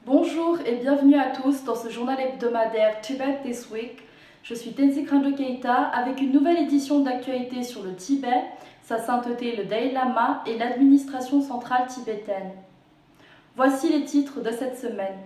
Bonjour et bienvenue à tous dans ce journal hebdomadaire Tibet This Week. Je suis Tenzing Rinpoche Keïta avec une nouvelle édition d'actualité sur le Tibet, sa sainteté le Dalai Lama et l'administration centrale tibétaine. Voici les titres de cette semaine.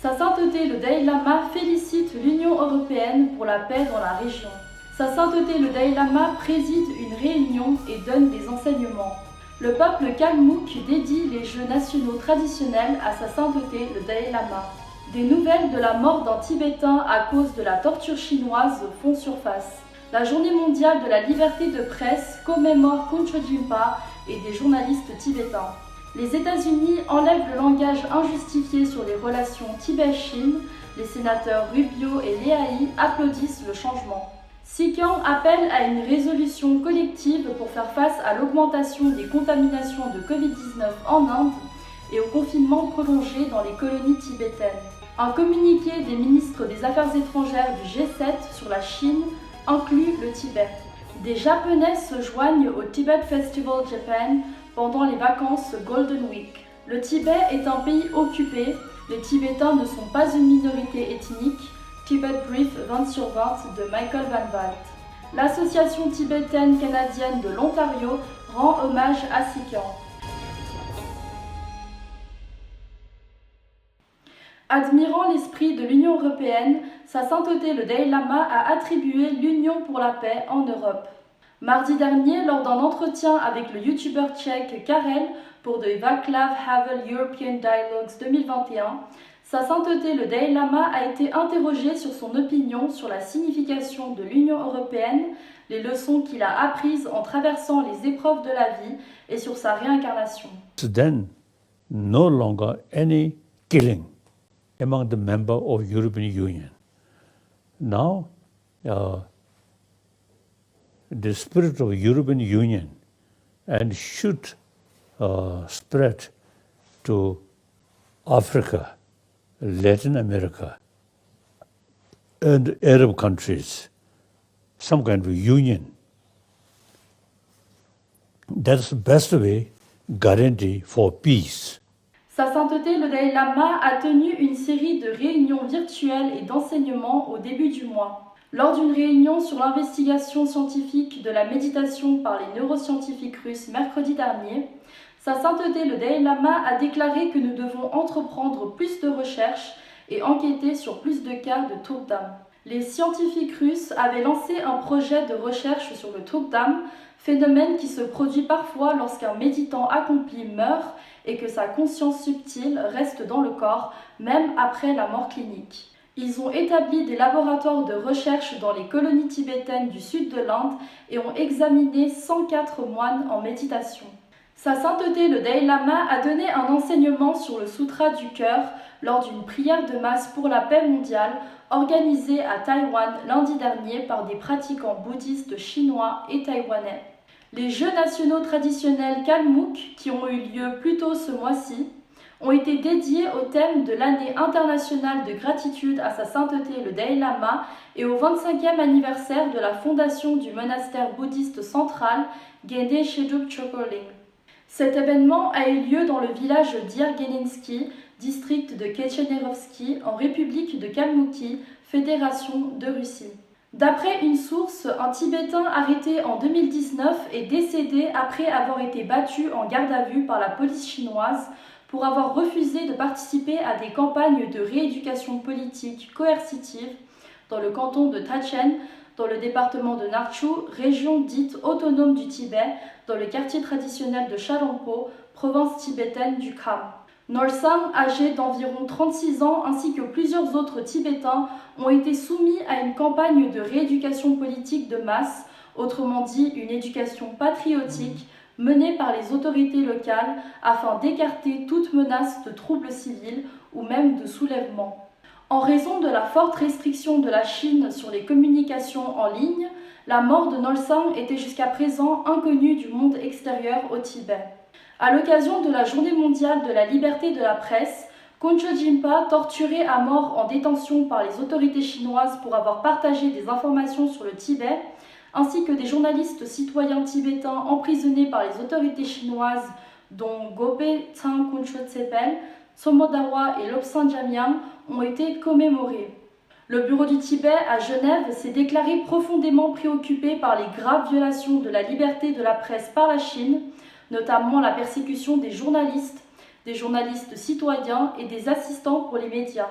Sa sainteté le Dalai Lama félicite l'Union européenne pour la paix dans la région. Sa sainteté le Dalai Lama préside une réunion et donne des enseignements. Le peuple kalmouk dédie les jeux nationaux traditionnels à sa sainteté le Dalai Lama. Des nouvelles de la mort d'un Tibétain à cause de la torture chinoise font surface. La journée mondiale de la liberté de presse commémore Kongtrul Jinpa et des journalistes tibétains. Les États-Unis enlèvent le langage injustifié sur les relations Tibet-Chine. Les sénateurs Rubio et Leahy applaudissent le changement. Sikang appelle à une résolution collective pour faire face à l'augmentation des contaminations de Covid-19 en Inde et au confinement prolongé dans les colonies tibétaines. Un communiqué des ministres des Affaires étrangères du G7 sur la Chine inclut le Tibet. Des Japonais se joignent au Tibet Festival Japan pendant les vacances Golden Week. Le Tibet est un pays occupé, les Tibétains ne sont pas une minorité ethnique. Tibet Brief 20/20 de Michael Van Walt. L'Association tibétaine canadienne de l'Ontario rend hommage à Sikang. Admirant l'esprit de l'Union européenne, sa sainteté le Dalai Lama a attribué l'Union pour la paix en Europe. Mardi dernier, lors d'un entretien avec le youtubeur tchèque Karel pour The Václav Havel European Dialogues 2021, sa sainteté le Dalai Lama a été interrogé sur son opinion sur la signification de l'Union européenne, les leçons qu'il a apprises en traversant les épreuves de la vie et sur sa réincarnation. Then, no longer any killing among the members of European Union. Now, the spirit of European Union and should spread to Africa, Latin America, and Arab countries, some kind of union. That's the best way guarantee for peace. Sa sainteté le Dalai Lama a tenu une série de réunions virtuelles et d'enseignements au début du mois. Lors d'une réunion sur l'investigation scientifique de la méditation par les neuroscientifiques russes mercredi dernier, sa sainteté le Dalai Lama a déclaré que nous devons entreprendre plus de recherches et enquêter sur plus de cas de Turdam. Les scientifiques russes avaient lancé un projet de recherche sur le Turdam, phénomène qui se produit parfois lorsqu'un méditant accompli meurt et que sa conscience subtile reste dans le corps, même après la mort clinique. Ils ont établi des laboratoires de recherche dans les colonies tibétaines du sud de l'Inde et ont examiné 104 moines en méditation. Sa sainteté le Dalai Lama a donné un enseignement sur le Sutra du cœur lors d'une prière de masse pour la paix mondiale organisée à Taïwan lundi dernier par des pratiquants bouddhistes chinois et taïwanais. Les Jeux nationaux traditionnels kalmouk, qui ont eu lieu plus tôt ce mois-ci, ont été dédiés au thème de l'année internationale de gratitude à sa sainteté le Dalai Lama et au 25e anniversaire de la fondation du monastère bouddhiste central Gende Shedrup Chokoling. Cet événement a eu lieu dans le village d'Yergelinsky, district de Kechenerovsky, en République de Kalmoukie, Fédération de Russie. D'après une source, un Tibétain arrêté en 2019 est décédé après avoir été battu en garde à vue par la police chinoise pour avoir refusé de participer à des campagnes de rééducation politique coercitive dans le canton de Tachen, dans le département de Narchu, région dite autonome du Tibet, dans le quartier traditionnel de Chalampo, province tibétaine du Kham. Nolsang, âgé d'environ 36 ans, ainsi que plusieurs autres Tibétains, ont été soumis à une campagne de rééducation politique de masse, autrement dit une éducation patriotique, menée par les autorités locales afin d'écarter toute menace de troubles civils ou même de soulèvement. En raison de la forte restriction de la Chine sur les communications en ligne, la mort de Nolsang était jusqu'à présent inconnue du monde extérieur au Tibet. À l'occasion de la Journée mondiale de la liberté de la presse, Kongtrul Jinpa, torturé à mort en détention par les autorités chinoises pour avoir partagé des informations sur le Tibet, ainsi que des journalistes citoyens tibétains emprisonnés par les autorités chinoises, dont Gope Tsang Kongtrul Tsepel, Somodawa et Lobsang Jamyang ont été commémorés. Le bureau du Tibet à Genève s'est déclaré profondément préoccupé par les graves violations de la liberté de la presse par la Chine, notamment la persécution des journalistes citoyens et des assistants pour les médias.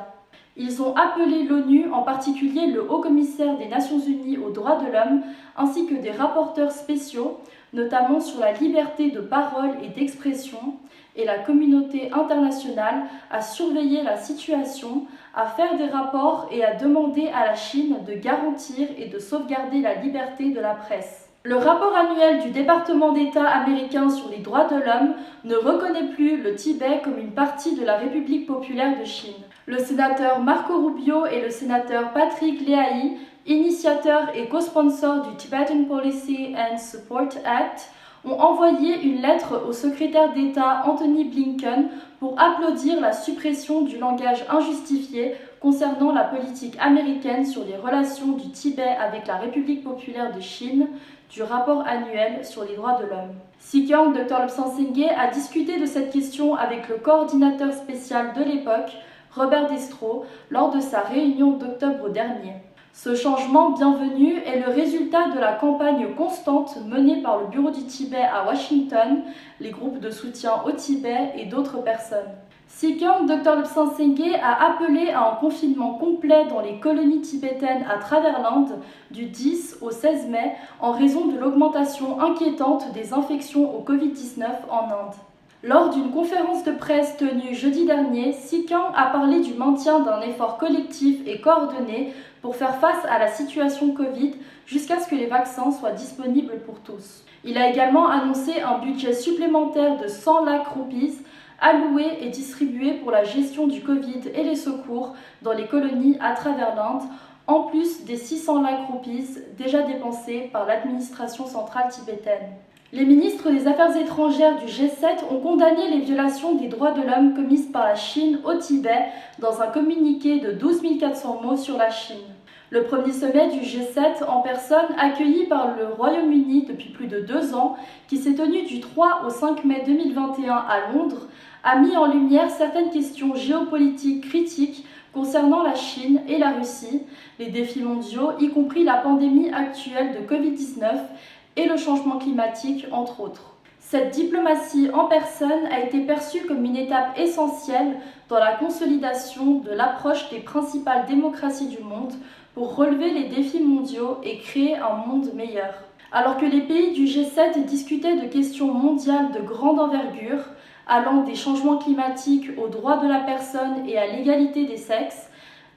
Ils ont appelé l'ONU, en particulier le Haut-Commissaire des Nations Unies aux droits de l'homme, ainsi que des rapporteurs spéciaux, notamment sur la liberté de parole et d'expression, et la communauté internationale à surveiller la situation, à faire des rapports et à demander à la Chine de garantir et de sauvegarder la liberté de la presse. Le rapport annuel du département d'État américain sur les droits de l'homme ne reconnaît plus le Tibet comme une partie de la République populaire de Chine. Le sénateur Marco Rubio et le sénateur Patrick Leahy, initiateurs et co-sponsors du Tibetan Policy and Support Act, ont envoyé une lettre au secrétaire d'État Anthony Blinken pour applaudir la suppression du langage injustifié concernant la politique américaine sur les relations du Tibet avec la République populaire de Chine, du rapport annuel sur les droits de l'homme. Sikyong Dr Lobsang Sengye a discuté de cette question avec le coordinateur spécial de l'époque, Robert Destro, lors de sa réunion d'octobre dernier. Ce changement bienvenu est le résultat de la campagne constante menée par le Bureau du Tibet à Washington, les groupes de soutien au Tibet et d'autres personnes. Sikyong Dr Lobsang Sengye a appelé à un confinement complet dans les colonies tibétaines à travers l'Inde du 10 au 16 mai en raison de l'augmentation inquiétante des infections au Covid-19 en Inde. Lors d'une conférence de presse tenue jeudi dernier, Sikyong a parlé du maintien d'un effort collectif et coordonné pour faire face à la situation Covid jusqu'à ce que les vaccins soient disponibles pour tous. Il a également annoncé un budget supplémentaire de 100 lakhs roupies alloué et distribué pour la gestion du Covid et les secours dans les colonies à travers l'Inde, en plus des 600 lakhs roupies déjà dépensés par l'administration centrale tibétaine. Les ministres des Affaires étrangères du G7 ont condamné les violations des droits de l'homme commises par la Chine au Tibet dans un communiqué de 12 400 mots sur la Chine. Le premier sommet du G7 en personne, accueilli par le Royaume-Uni depuis plus de 2 ans, qui s'est tenu du 3 au 5 mai 2021 à Londres, a mis en lumière certaines questions géopolitiques critiques concernant la Chine et la Russie, les défis mondiaux, y compris la pandémie actuelle de Covid-19 et le changement climatique, entre autres. Cette diplomatie en personne a été perçue comme une étape essentielle dans la consolidation de l'approche des principales démocraties du monde pour relever les défis mondiaux et créer un monde meilleur. Alors que les pays du G7 discutaient de questions mondiales de grande envergure, allant des changements climatiques aux droits de la personne et à l'égalité des sexes,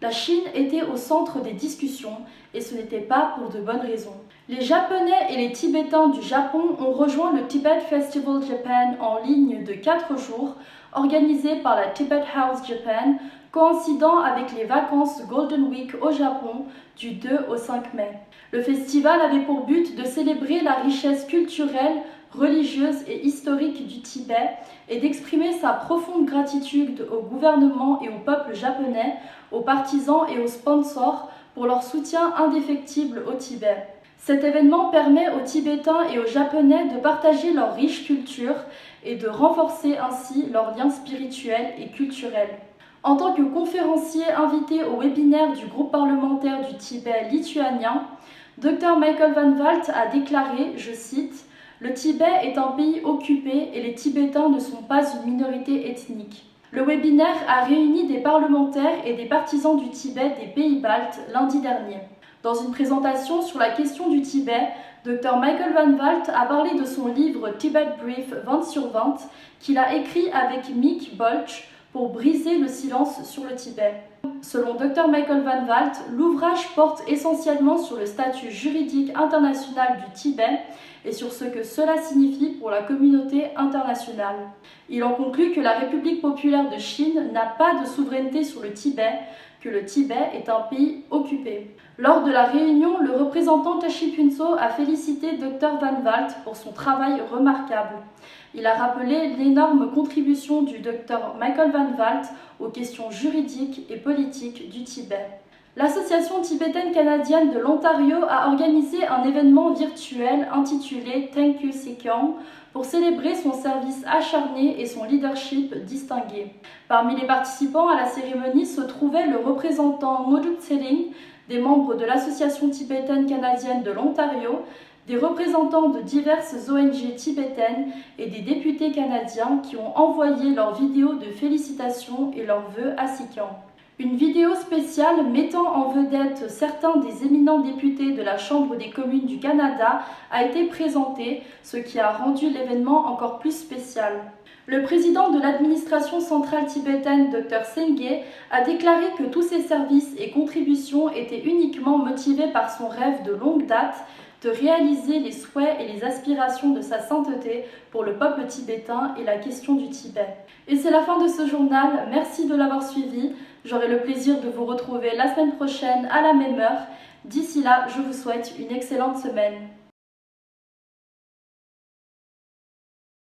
la Chine était au centre des discussions et ce n'était pas pour de bonnes raisons. Les Japonais et les Tibétains du Japon ont rejoint le Tibet Festival Japan en ligne de 4 jours, organisé par la Tibet House Japan, coïncidant avec les vacances Golden Week au Japon du 2 au 5 mai. Le festival avait pour but de célébrer la richesse culturelle, religieuse et historique du Tibet et d'exprimer sa profonde gratitude au gouvernement et au peuple japonais, aux partisans et aux sponsors pour leur soutien indéfectible au Tibet. Cet événement permet aux Tibétains et aux Japonais de partager leur riche culture et de renforcer ainsi leurs liens spirituels et culturels. En tant que conférencier invité au webinaire du groupe parlementaire du Tibet lituanien, Dr Michael Van Walt a déclaré, je cite, « Le Tibet est un pays occupé et les Tibétains ne sont pas une minorité ethnique. » Le webinaire a réuni des parlementaires et des partisans du Tibet des pays baltes lundi dernier. Dans une présentation sur la question du Tibet, Dr Michael Van Walt a parlé de son livre Tibet Brief 20/20 qu'il a écrit avec Mick Bolch pour briser le silence sur le Tibet. Selon Dr Michael Van Walt, l'ouvrage porte essentiellement sur le statut juridique international du Tibet et sur ce que cela signifie pour la communauté internationale. Il en conclut que la République populaire de Chine n'a pas de souveraineté sur le Tibet, que le Tibet est un pays occupé. Lors de la réunion, le représentant Tashi Phuntsho a félicité Dr Van Walt pour son travail remarquable. Il a rappelé l'énorme contribution du Dr Michael Van Walt aux questions juridiques et politiques du Tibet. L'association tibétaine canadienne de l'Ontario a organisé un événement virtuel intitulé Thank You Sekyong pour célébrer son service acharné et son leadership distingué. Parmi les participants à la cérémonie se trouvait le représentant Moduk Tsering, des membres de l'association tibétaine canadienne de l'Ontario, des représentants de diverses ONG tibétaines et des députés canadiens qui ont envoyé leurs vidéos de félicitations et leurs vœux à Sekyong. Une vidéo spéciale mettant en vedette certains des éminents députés de la Chambre des communes du Canada a été présentée, ce qui a rendu l'événement encore plus spécial. Le président de l'administration centrale tibétaine, Dr Sengye, a déclaré que tous ses services et contributions étaient uniquement motivés par son rêve de longue date de réaliser les souhaits et les aspirations de sa sainteté pour le peuple tibétain et la question du Tibet. Et c'est la fin de ce journal, merci de l'avoir suivi. J'aurai le plaisir de vous retrouver la semaine prochaine à la même heure. D'ici là, je vous souhaite une excellente semaine.